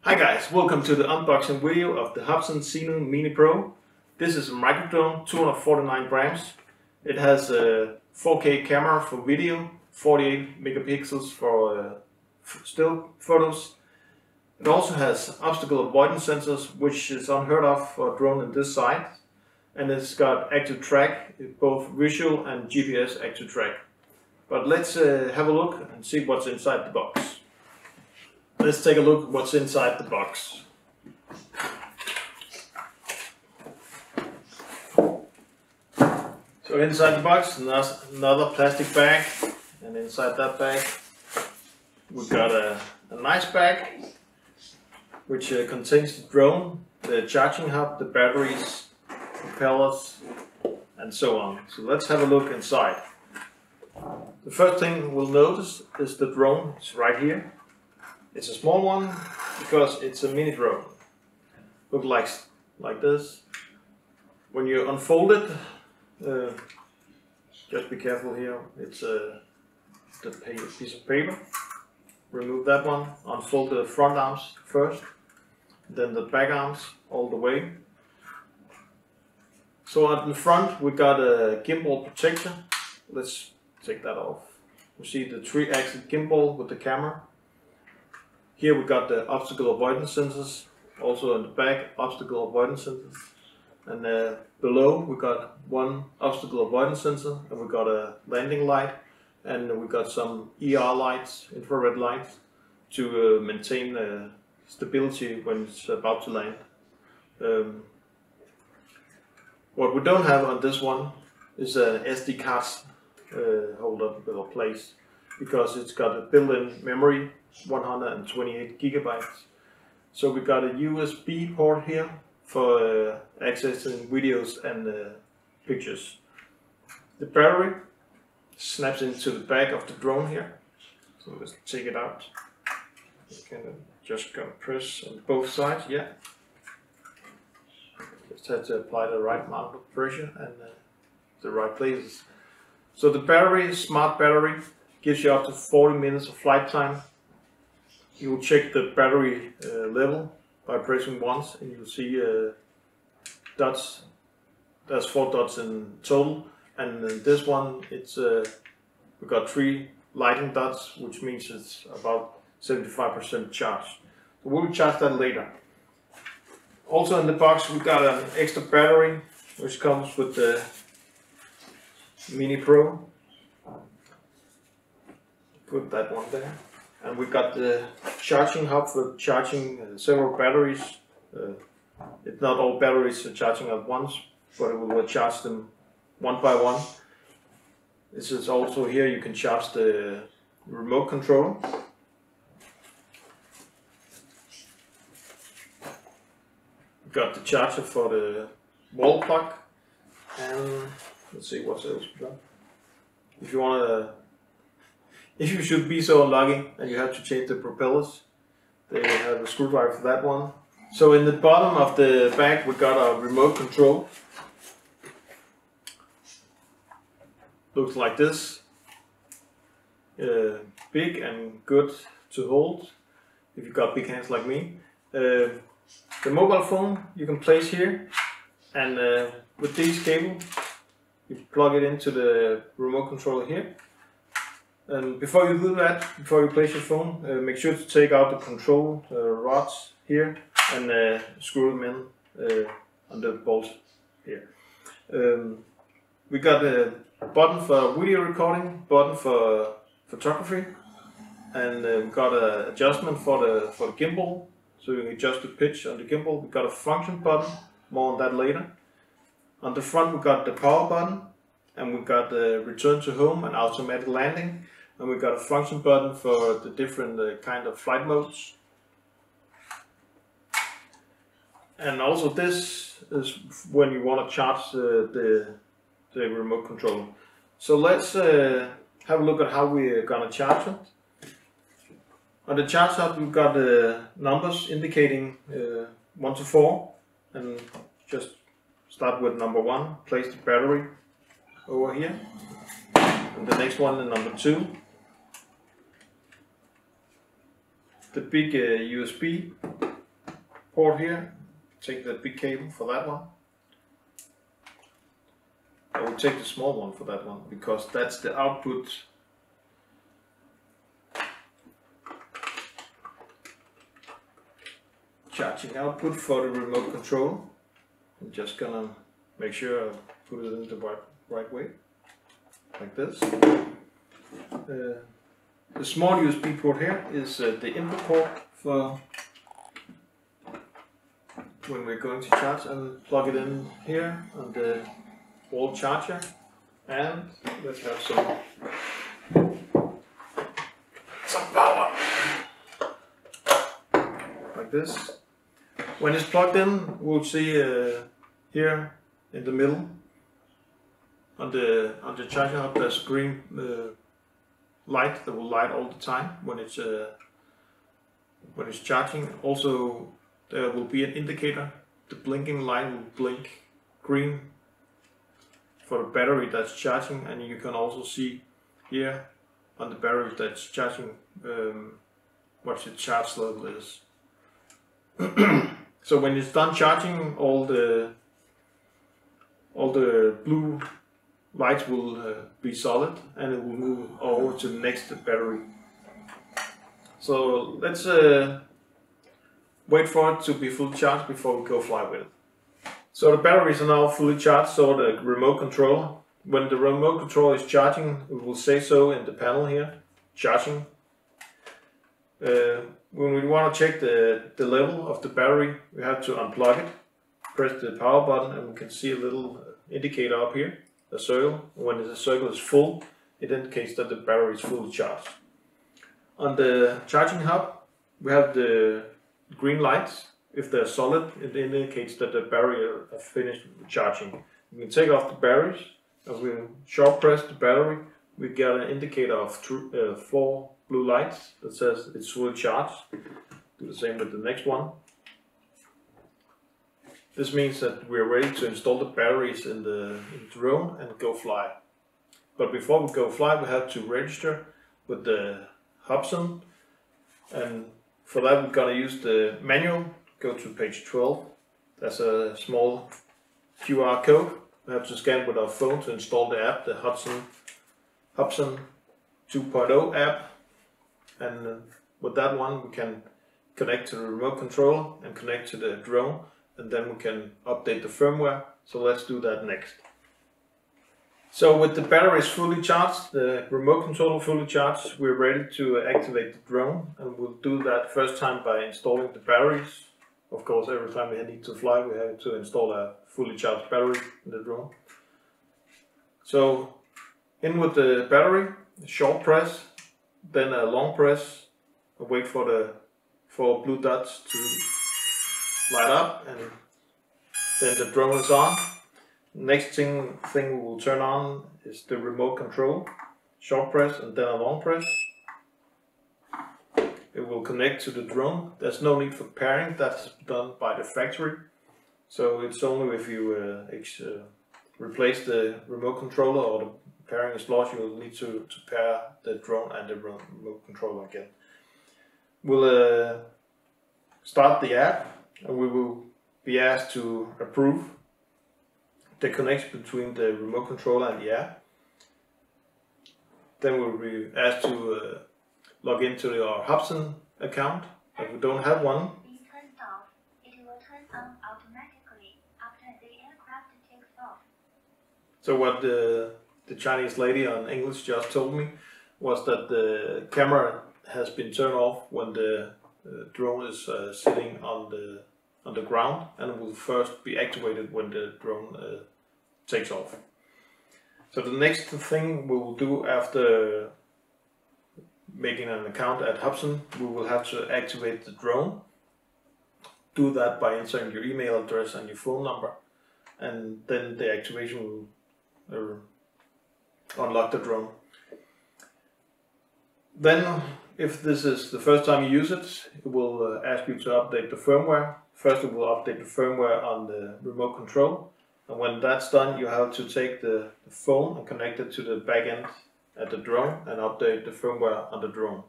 Hi guys, welcome to the unboxing video of the Hubsan Zino Mini Pro. This is a micro drone, 249 grams. It has a 4K camera for video, 48 megapixels for still photos. It also has obstacle avoidance sensors, which is unheard of for a drone in this size. And it's got active track, both visual and GPS active track. But let's have a look and see what's inside the box. Let's take a look at what's inside the box. So inside the box, another plastic bag, and inside that bag we've got a nice bag which contains the drone, the charging hub, the batteries, propellers, and so on. So let's have a look inside. The first thing we'll notice is the drone. It's right here. It's a small one because it's a mini drone. Look like this. When you unfold it, just be careful here. It's the piece of paper. Remove that one. Unfold the front arms first, then the back arms all the way. So at the front we got a gimbal protection. Let's take that off. We see the 3-axis gimbal with the camera. Here we got the obstacle avoidance sensors, also in the back obstacle avoidance sensors, and below we got one obstacle avoidance sensor, and we got a landing light, and we got some ER lights, infrared lights, to maintain stability when it's about to land. What we don't have on this one is an SD card holder or place, because it's got a built-in memory, 128 gigabytes. So we got a USB port here for accessing videos and pictures. The battery snaps into the back of the drone here. So let's take it out. You can just go press on both sides, yeah. Just have to apply the right amount of pressure and the right places. So the battery, smart battery, gives you up to 40 minutes of flight time. You will check the battery level by pressing once, and you'll see dots. There's 4 dots in total, and in this one it's we got 3 lighting dots, which means it's about 75% charged. So we'll charge that later. Also in the box we got an extra battery, which comes with the Mini Pro. Put that one there. And we got the charging hub for charging several batteries. It's not all batteries are charging at once, but it will charge them one by one. This is also here you can charge the remote control. We got the charger for the wall plug, and let's see what else we got. If you should be so unlucky and you have to change the propellers, they have a screwdriver for that one. So in the bottom of the bag we got a remote control. Looks like this. Big and good to hold if you've got big hands like me. The mobile phone you can place here, and with these cables you plug it into the remote controller here. And before you do that, before you place your phone, make sure to take out the control rods here and screw them in on the bolt here. We got a button for video recording, button for photography, and we got an adjustment for the gimbal, so you can adjust the pitch on the gimbal. We got a function button, more on that later. On the front we got the power button, and we got the return to home and automatic landing. And we got a function button for the different kind of flight modes. And also this is when you want to charge the remote controller. So let's have a look at how we're gonna charge it. On the charge hub we've got the numbers indicating 1 to 4, and just start with number 1, place the battery over here, and the next one is number 2. the big USB port here. Take the big cable for that one. I will take the small one for that one because that's the output. Charging output for the remote control. I'm just gonna make sure I put it in the right way, like this. The small USB port here is the input port for when we're going to charge, and plug it in here on the wall charger. And let's have some power, like this. When it's plugged in, we'll see here in the middle on the charger hub there's a green light that will light all the time when it's charging. Also, there will be an indicator. The blinking light will blink green for the battery that's charging, and you can also see here on the battery that's charging what the charge level is. So when it's done charging, all the blue lights will be solid, and it will move over to the next battery. So let's wait for it to be fully charged before we go fly with it. So the batteries are now fully charged, so the remote controller. When the remote controller is charging, it will say so in the panel here, charging. When we want to check the level of the battery, we have to unplug it, press the power button, and we can see a little indicator up here, a circle. When the circle is full, it indicates that the battery is fully charged. On the charging hub, we have the green lights. If they're solid, it indicates that the battery has finished charging. We can take off the batteries, and we short press the battery. We get an indicator of 4 blue lights that says it's fully charged. Do the same with the next one. This means that we're ready to install the batteries in the drone and go fly. But before we go fly, we have to register with the Hubsan, and for that we're gonna use the manual. Go to page 12. There's a small QR code. We have to scan with our phone to install the app, the Hubsan 2.0 app. And with that one we can connect to the remote controller and connect to the drone, and then we can update the firmware. So let's do that next. So with the batteries fully charged, the remote controller fully charged, we're ready to activate the drone, and we'll do that first time by installing the batteries. Of course, every time we need to fly, we have to install a fully charged battery in the drone. So in with the battery, a short press, then a long press, and wait for the 4 blue dots to light up, and then the drone is on. Next thing we will turn on is the remote control. Short press and then a long press. It will connect to the drone. There's no need for pairing, that's done by the factory. So it's only if you replace the remote controller or the pairing is lost, you'll need to pair the drone and the remote controller again. We'll start the app, and we will be asked to approve the connection between the remote controller and the app. Then we'll be asked to log into our Hubsan account. If we don't have one, be turned off. It will turn on automatically after the aircraft takes off. So what the Chinese lady on English just told me was that the camera has been turned off when the drone is sitting on the ground, and will first be activated when the drone takes off. So the next thing we will do after making an account at Hubsan, we will have to activate the drone. Do that by entering your email address and your phone number, and then the activation will unlock the drone. Then, if this is the first time you use it, it will ask you to update the firmware. First it will update the firmware on the remote control, and when that's done you have to take the phone and connect it to the back end at the drone and update the firmware on the drone.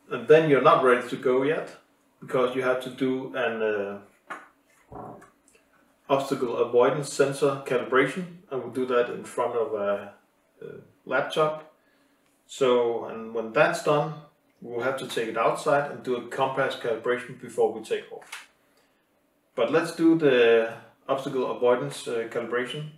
And then you're not ready to go yet, because you have to do an obstacle avoidance sensor calibration, and we'll do that in front of a laptop. So, and when that's done, we'll have to take it outside and do a compass calibration before we take off. But let's do the obstacle avoidance calibration.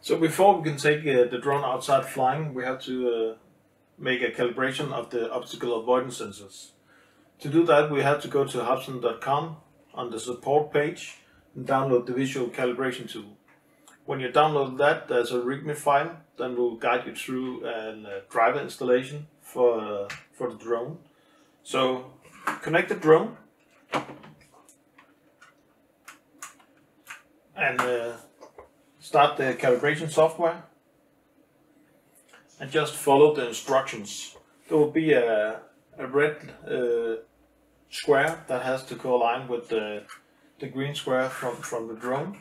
So before we can take the drone outside flying, we have to make a calibration of the obstacle avoidance sensors. To do that, we have to go to Hubsan.com on the support page and download the visual calibration tool. When you download that, there's a README file, then we'll guide you through a driver installation for the drone. So connect the drone and start the calibration software, and just follow the instructions. There will be a red square that has to co-align with the green square from the drone.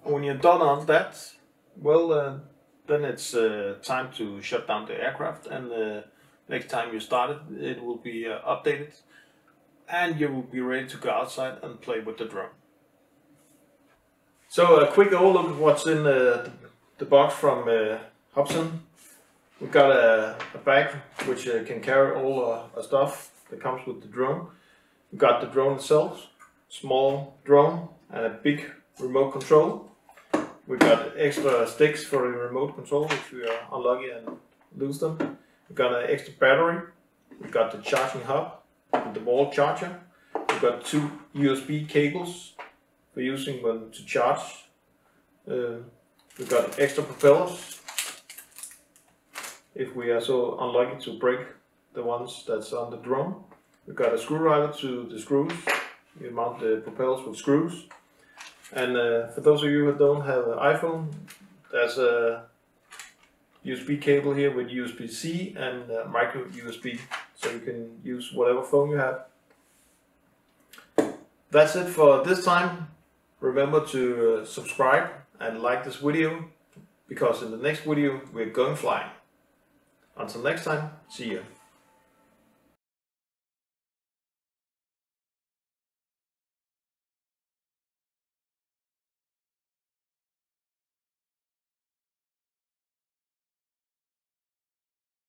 When you're done on that, well, then it's time to shut down the aircraft, and next time you start it, it will be updated, and you will be ready to go outside and play with the drone. So a quick overlook of what's in the box from Hubsan. We've got a bag which can carry all our stuff that comes with the drone. We've got the drone itself, small drone, and a big remote control. We've got extra sticks for the remote control if we are unlucky and lose them. We've got an extra battery. We've got the charging hub and the wall charger. We've got 2 USB cables for using when to charge. We've got extra propellers if we are so unlucky to break the ones that's on the drone. We've got a screwdriver to the screws. We mount the propellers with screws. And for those of you who don't have an iPhone, there's a USB cable here with USB-C and micro USB, so you can use whatever phone you have. That's it for this time. Remember to subscribe and like this video, because in the next video we're going flying. Until next time, see you.